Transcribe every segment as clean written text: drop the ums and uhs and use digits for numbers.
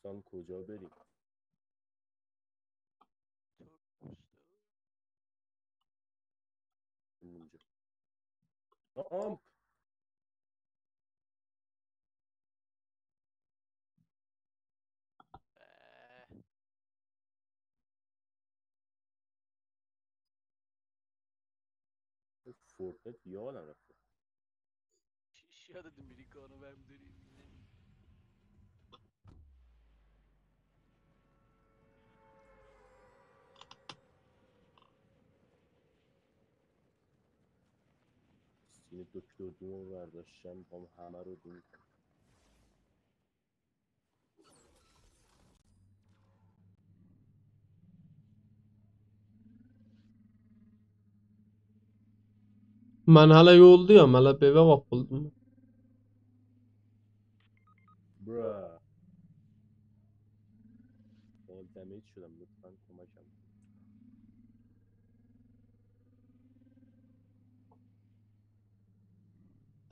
دوستان کجا بریم؟ اونجا آم فورتنایت یادم رفته. چیش یادت امریکانو برم داریم سین دکتر دوم برداشتم میخوام همه رو دون کنم. Mən hələ yoldayam, hələ evə qapıldım. برا فال دمیج شدم، لطفا کمکم کن.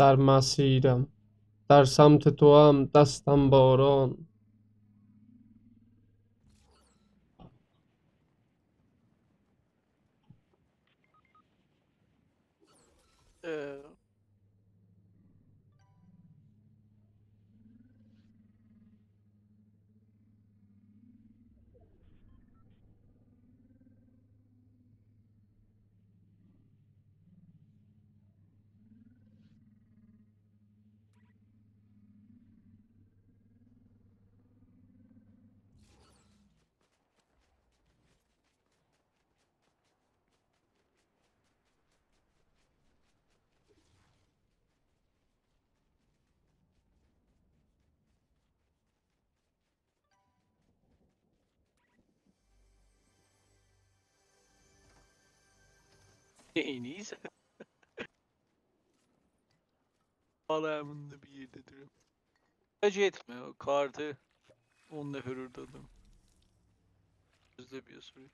در مسیرم، در سمت توام دستم باران. Neyiniz? Aleminde bir yerde duruyorum. Acı etme o kartı 10 nefer oradadım. Bizde bir soru.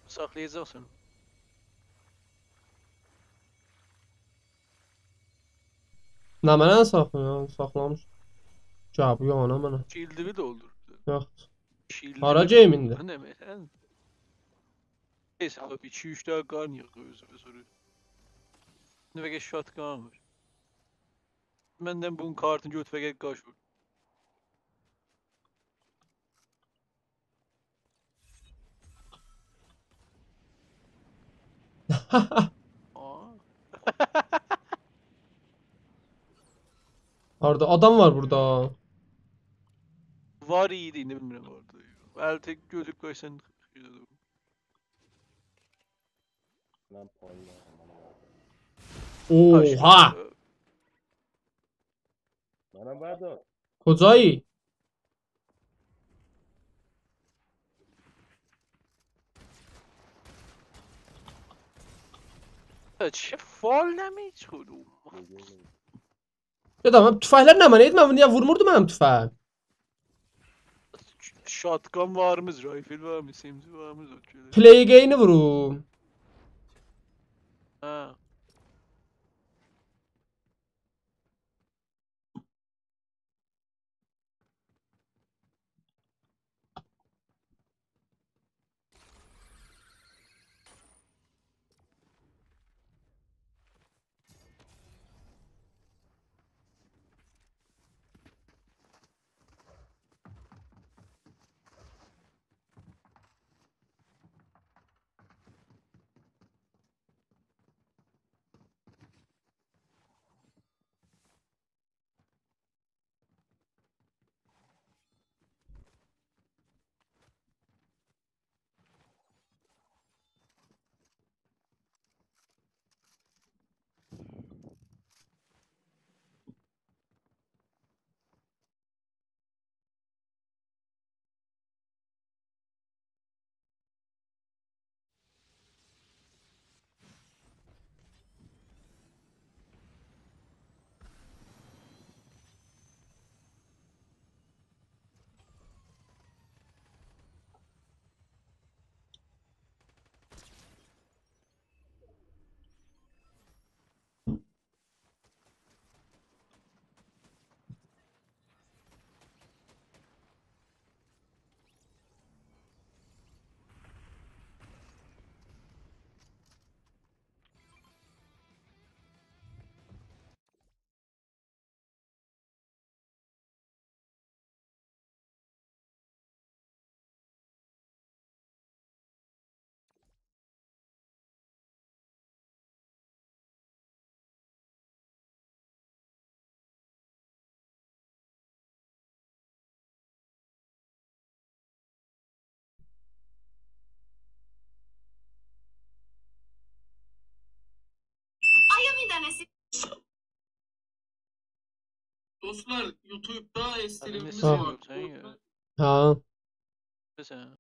Saklayacaksın. Nə mənə saxlayın, saxlamış. Cavabı yox ana mənə. Shield'imi doldur. Yoxdur. Shield'imi Hara doldur. game'ində? Ne mi? Neyse abi 2-3 tane kan yakıyoruz bir soru. Ne vege shotgun var. Benden bunun kartını göt vege kaç vur. Aa. Harda adam var burada. Var iyiydi ne bilmiyorum orada. Belki gözük koysan. من پایین منم Oha! منم بردار. Kocayı. چه فال نمیچ خودم Ya da mən tüfəklər nə mənə? Mən niyə vurmurdu mənim tüfəğim? Shotgun varımız, rifle varımız, SMG varımız. Playgeyini vurum. Ha. Dostlar YouTube'da streamimiz Ha. var. Sen ya. Ha, Sen.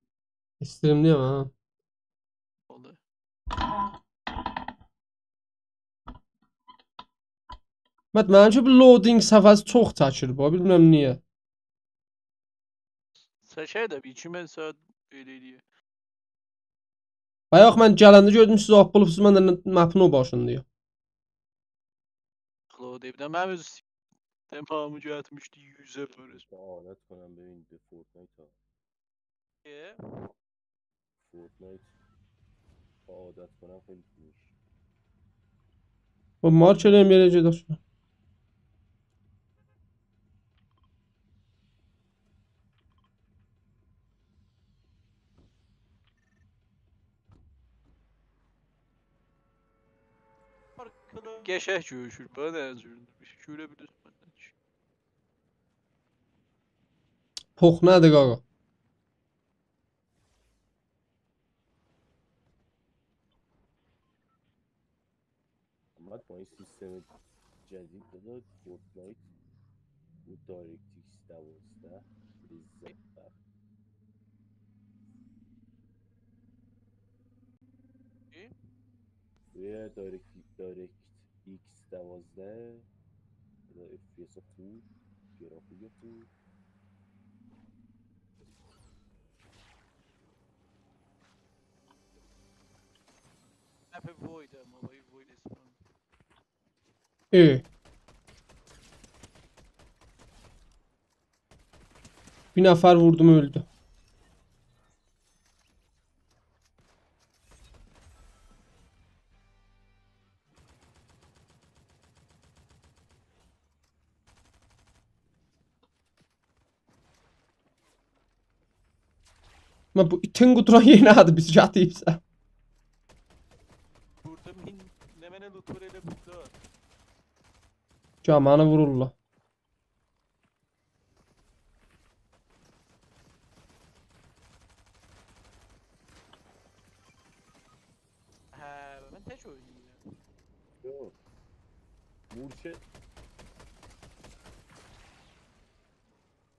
streamliyəm ha. Oldu. Məncə bu loading səviyyəsi çox çəkir bu, bilmirəm niyə. Seçer de bir 2 saat böyle diye. Bayaq mən gələndə gördüm siz appılıbsınız, mən də mapın o başındayım. Claude evden ben öz temamı atmıştı 100'e böyle. عادت کنم ببین به فورتنایت ها. فورتنایت عادت کنم خیلی خوب میشه. با مارک eləyəm yerə gedək şuna. Geçək görüşür. Bana da yazıyorum. Bir şey görebilirsin benden. Pox nədir qaqa? اومد با این سیستم جدید داده فورتنایت و دایرکتیکس 12 لذت بخش. روی دایرکت ایکس 12 یا FPS خوب، گرافیک خوب، Map Void ama Void ismi. Bir nəfər vurdum öldü. Mən bu itin quturan yeri nədir biz yatıyıbsa? Burada ne mene loot ile burada. Camanı vururlar. Ha ben tek oynuyorum. yok. Murşe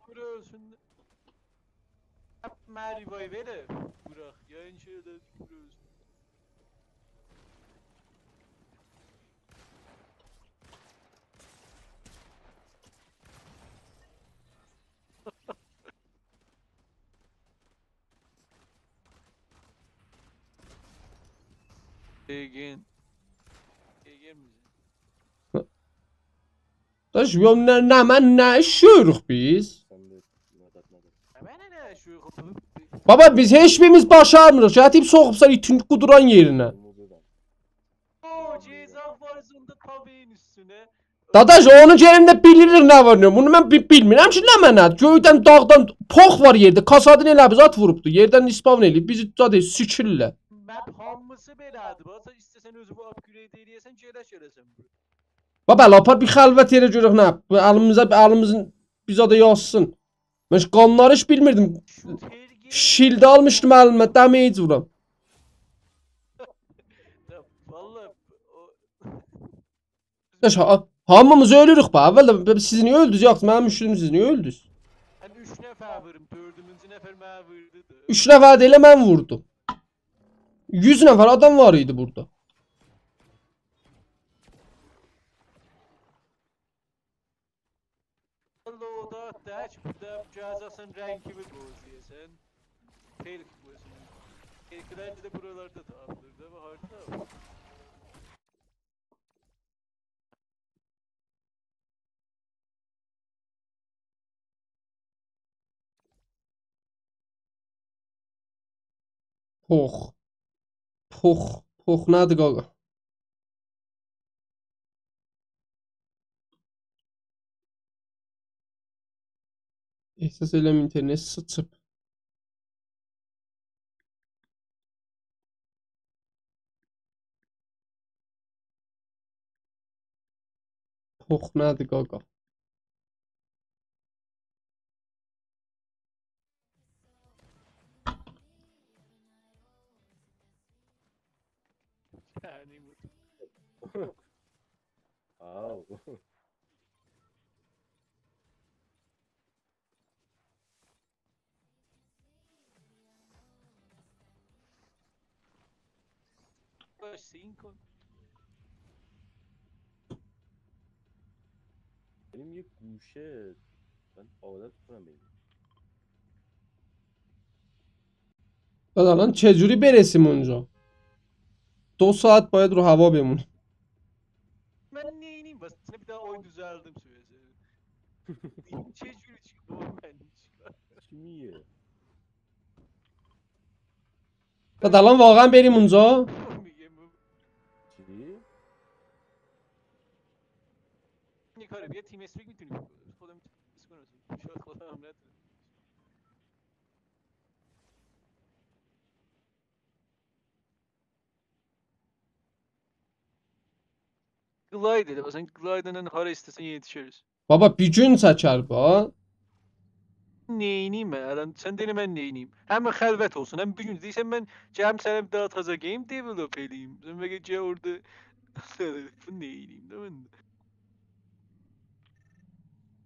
Bura ölsün. Yapma revive verir. Bırak yayın şöyle bura ölsün. Again. Again misin? Daş yol mən nə işiyoruz biz? sen de nadat. Ben ne şu kapı? Baba biz heç birimiz başarmırıq. Yatıb soxubsan itin quduran yerinə. Bunu bir ben. O ceza varzında tabeyin üstüne. Dadaş onun yerində bilirik nə var nə. Bunu mən bilmirəm ki, nə mənədir. Göydən dağdan pox var yerdə. Kasadın elə biz at vurubdu. Yerdən ispawn eləyib bizi zaten sikirlər. Map hamısı belədir. Bazen istesen özü bu upgrade eləyəsən gələsən. Baba lapar bir xəlvət yerə görək nə. Bu əlimizin bizə də yazsın. Mən qanları heç bilmirdim. Şu tergi. Shield almışdım əlimə, damage vuram. Valla o... Daş hamımız ölürük ba. Əvvəl siz niyə öldünüz? Yoxsa mənim müşkülüm siz niyə öldünüz? Ben 3 nəfər vurum. 4-cü nəfər mənə vurdu da. 3 nəfər də elə mən vurdum. 100 nəfər adam var idi burada. Valla o da dəç burada cəzasın rəngimi bozuyəsən. Pelk bozuyəsən. Pelklər də buralarda tapılır da və harda. Pox. Pox. Pox nədir qaqa? Ehsas eləm internet sıçıb. Pox nədir qaqa? Yəni bu. Au. داشت سین کن. بریم یه گوشه من عادت کنم بریم. بعد الان چجوری برسیم اونجا؟ 2 ساعت باید رو هوا بمونیم. من neyiniyim basitine bir daha oyun düzeldim sürece. چه جوری چیکار من چیکار چی میگه؟ بعد الان واقعا بریم اونجا؟ میگم چی؟ یه کاری بیا تیم اسپیک میتونیم خودم چیز کنم شاید خودم هم نتونم. Glide dedi. Sen Glide'ın hara istesen yetişiriz. بابا bir gün çəkər bu. Neyiniyim ben? Adam, sen deli ben neyiniyim? Hem xəlvət olsun hem bir gün değilsen ben cəm sənə daha taza game develop edeyim. Sen belki orada bu neyiniyim değil mi?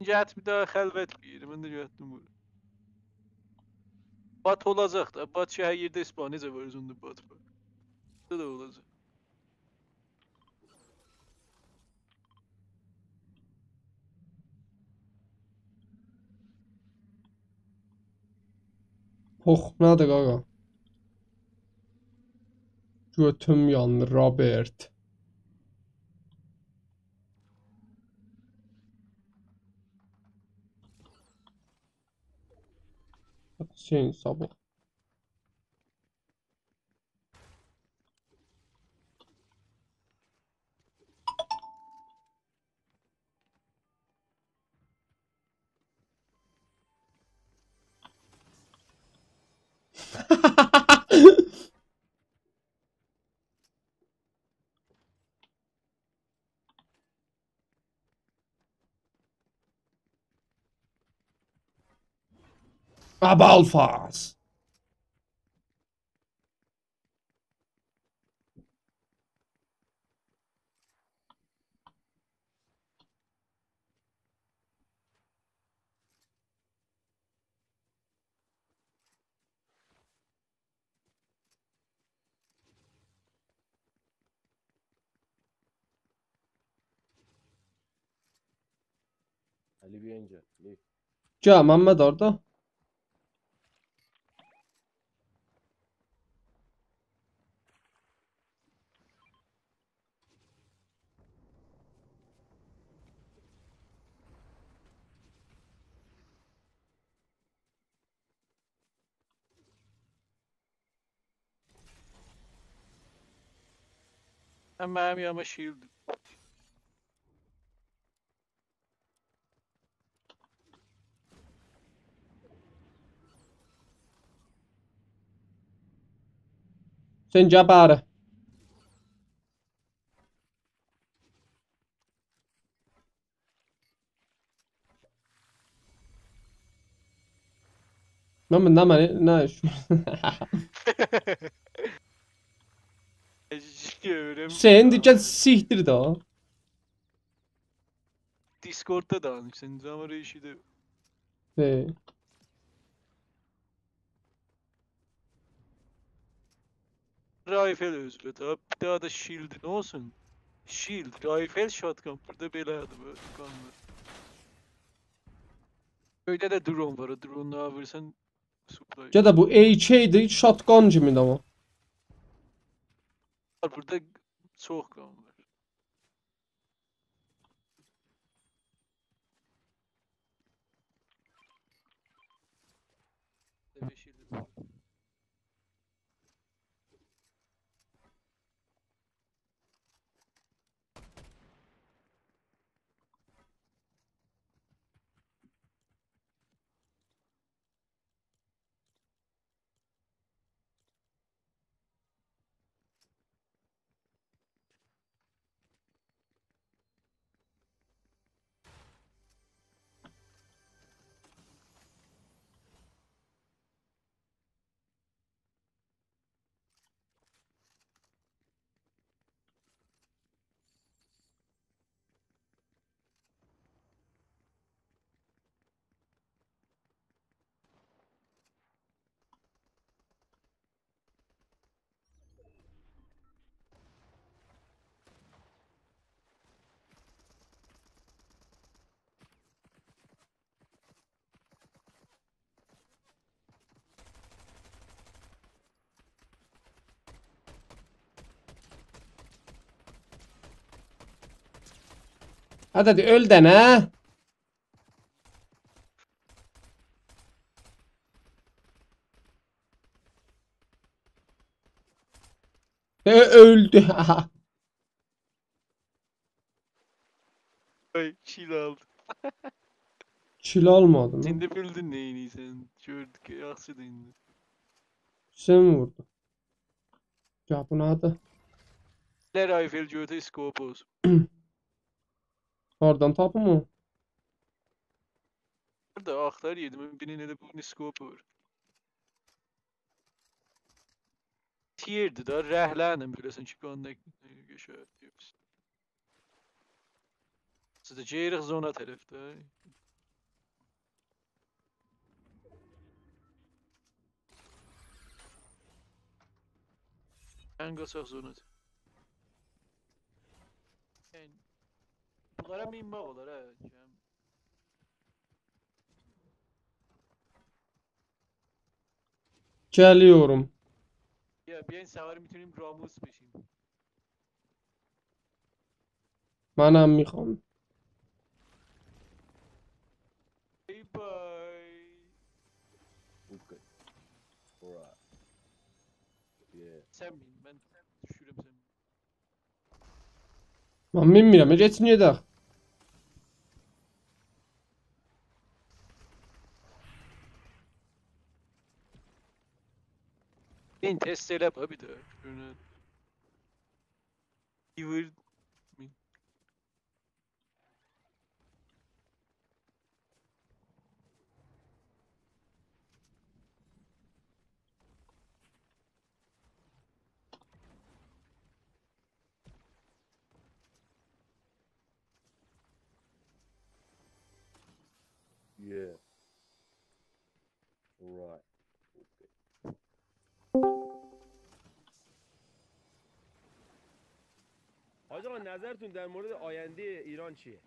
Cəhət bir daha xəlvət bir yeri. Mən də cəhətdim bu. Bat olacaq da. Bat şey hər yerdə ispan. Necə var özündə bat var. Bu da olacaq. Hoxnadır qaqa. Götüm yandı Robert. Hüseyin sabah. Abalfaz. Ali bia اینجا. Ali. Gəl Məmməd orada. Hem mənim yanıma shield. Sən gəl bari. Məmməd nə məni nə iş? Hüseyin digər siktir də o. Discord'da danış. Senin zaman işi de. Rifle özür tabi. Bir daha da shield'in olsun. Shield, rifle, shotgun. Burada belədir böyle kanlar. Öyle de drone var. O drone'u alırsan supply. Ya da bu AK-dir, shotgun kimidir amma. Burada çox kan var. Hadi öl dene. Öldü. Ay kill aldı. Çil almadım. Sen de bildin neyini sen. Gördük yaxşı indi. Sen mi vurdun? Ya bu adı. Ler Eiffel götü scope olsun. Oradan tapı mı? Burada axtar yedim. Birine de bu scope var. Tierdi da rəhlənim biləsən ki, connect geçər diyoruz. Sizdə geriq zona tərəfdə. Ən qaçaq zonadır. Yəni, bunlara minmək olar hə. Geliyorum. Ya بیاین سوار میتونیم راموس بشیم. منم میخوام. ای بای. Okay. Alright. Yeah. Sen bin, ben düşürüm seni. Ben bilmiyorum. Geçmiyor da. Ben test elə bir də. Şunu. Yıvır. Yeah. Alright. Okay. حاج آقا نظرتون در مورد آینده ایران چیه؟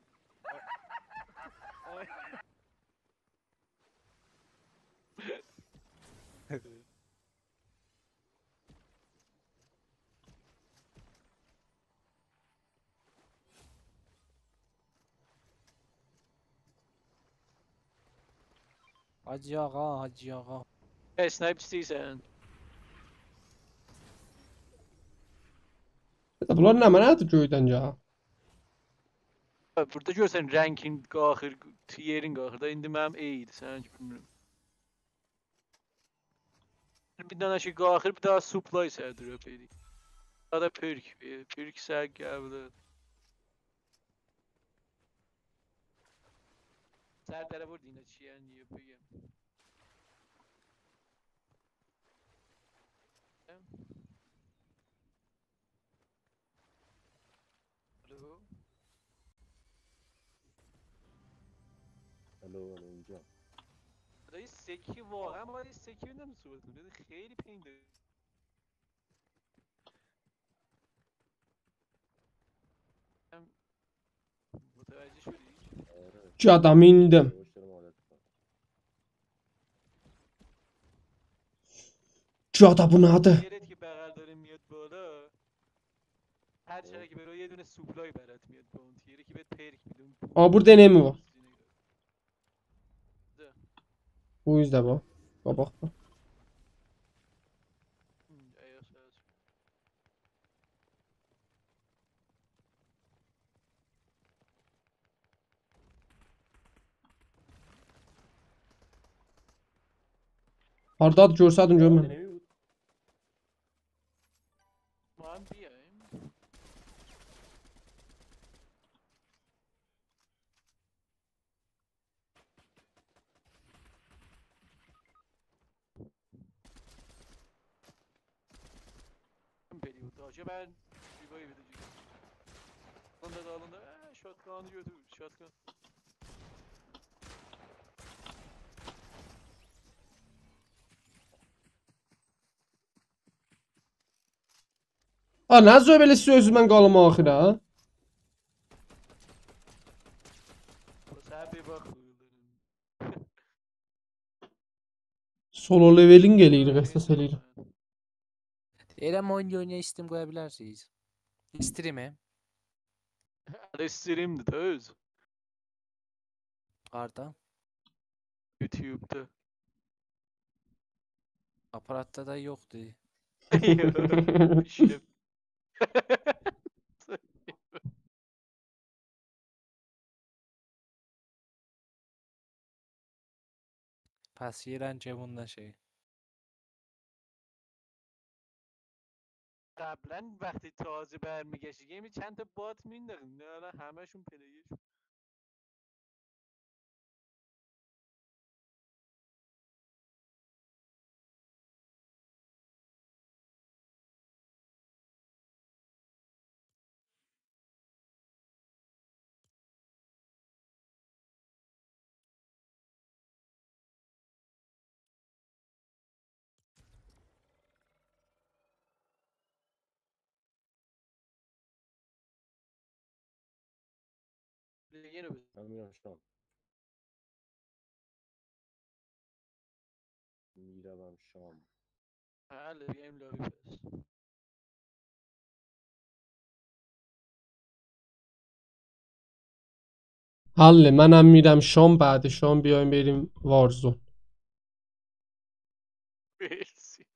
Hacı ağa, hacı ağa. Snipe istəyirsən. Bunlar ne mənədir göydən ya? Burada görsən ranking qalxır, tierin qalxır da indi mənim A idi, sən ki bilmirəm. Bir dənə şey qalxır, bir daha supply sərdir öpəydik. Daha da perk sər qəbul. Sər tərəf vurdu yine çiyen yapayım. Alo. Hello, اینجا. دایی سکی واقعا باید سکی بدم صورتون بده خیلی پین داره. متوجه شدی؟ آره. Cadam indim. یواش دارم عادت کنم. Cada bu adı. یه که بغل داره میاد بالا هر چرا که برای یه دونه سوپلای برات میاد با اون تیره که بهت پرک میدون. Aa burada ne mi var? Bu yüzden bu. Bak. Hardadır görsəydin görmə. نمی بود. ما هم بیایم Period. Acaba ben Riva'yı vereceğim. Alında shotgun'u götür. Shotgun. Aa, nə belə sözümən qalım axıra? Sen bir bak. Solo levelin gəlir, əsas eləyir. Deyirəm oyun oynaya Steam qoya bilərsiniz. Stream'e. استریمdə də öz. Harda? YouTube'da. Aparatda da yoxdur. Pişirib. پس یه رنجمون نشه. قبلا وقتی تازه برمیگشتی گیمی چند تا بات مینداختیم نه الان همشون پلیش. Yine bir من میرم شام. میروم شام. حل گیم لابی پس. حله منم میرم شام بعد شام بیایم بریم وارزون. مرسی.